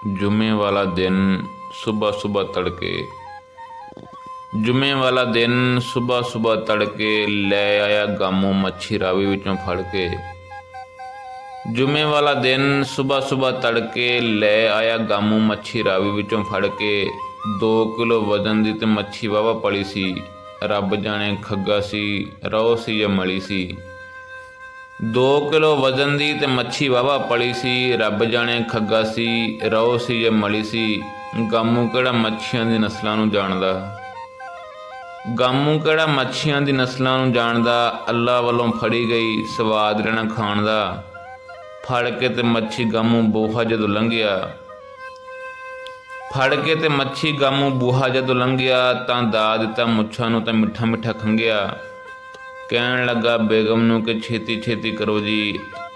जुमे वाला दिन सुबह सुबह तड़के। जुमे वाला दिन सुबह सुबह तड़के लै आया गामों मच्छी रावी विचों फड़ के। जुमे वाला दिन सुबह सुबह तड़के लै आया गामों मच्छी रावी विचों फड़ के। 2 किलो वजन दी ते मच्छी वावा पली सी, रब जाने खग्गा सी रहो सी या मली सी। 2 किलो वजन दी ते मच्छी वावा पली सी, रब जाने खग्गा सी रहो सी या मली सी। गामू किहड़ा मच्छियां दी नस्लां नूं जाणदा, गामू किहड़ा मच्छियां दी नस्लां नूं जाणदा। अल्लाह वल्लों फड़ी गई स्वाद रहना खाण दा। फड़ के ते मच्छी गामू बूहा जदों लंघिया, फड़ के ते मच्छी गामू बूहा जदों लंघिया तां दा दिता मुच्छां नूं तां मिठा मिठा खंघिया। कहण लगा बेगम नूं कि छेती छेती करो जी,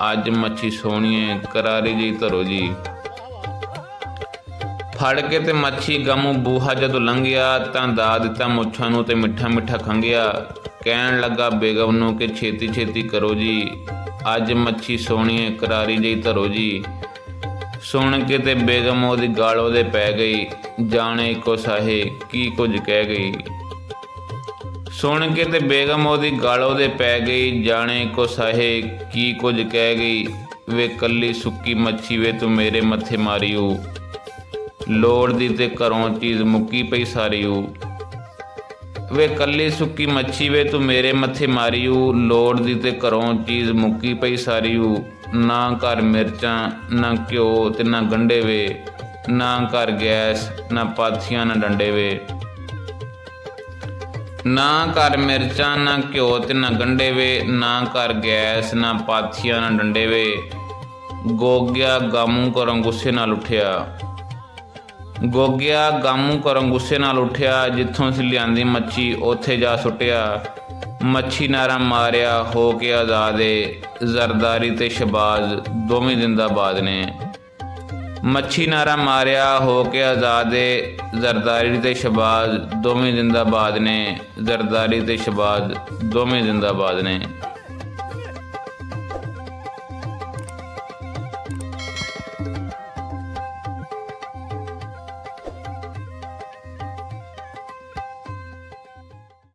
अज मच्छी सोहणीए करारी जी धरो जी। फड़ के ते मच्छी गामू बूहा जदों लंघिया तां दा दिता मुच्छां नूं ते मिठा मिठा खंघिया। कहण लगा बेगम नूं कि छेती छेती करो जी, अज मच्छी सोहणीए करारी जी धरो जी। सुन के ते बेगम ओहदी गल ओहदे पै गई, जाने को साहे की कुछ कह गई। सुन के ते बेगम ओहदी गल ओहदे पै गई, जाने को साहे की कुछ कह गई। वे कली सुक्की मच्छी वे तू मेरे मत्थे मारीऊ, लोड़ दी ते घरों चीज़ मुक्की पई सारीऊ। वे कली सुक्की मच्छी वे तू मेरे मत्थे मारीऊ, लोड़ दी ते घरों चीज़ मुक्की पई सारीऊ। ना घर मिर्चां ना घ्यो ते ना गंढे वे, ना घर गैस ना पाथियां ना डंडे वे। ना घर मिर्चां ना घ्यो ते ना गंढे वे, ना घर गैस ना पाथियां ना डंडे वे। गोगिया गामू घरों गुस्से नाल उठिया, गोगिया गामू घरों गुस्से नाल उठिया। जिथों सी लिआंदी मच्छी उत्थे जा सुटिया। मच्छी नारा मारिया हो के आज़ादे, जरदारी ते शबाज दोवें जिंदाबाद ने। मच्छी नारा मारिया हो के आज़ादे, जरदारी ते शबाज दोवें जिंदाबाद ने। जरदारी ते शबाज दोवें जिंदाबाद ने।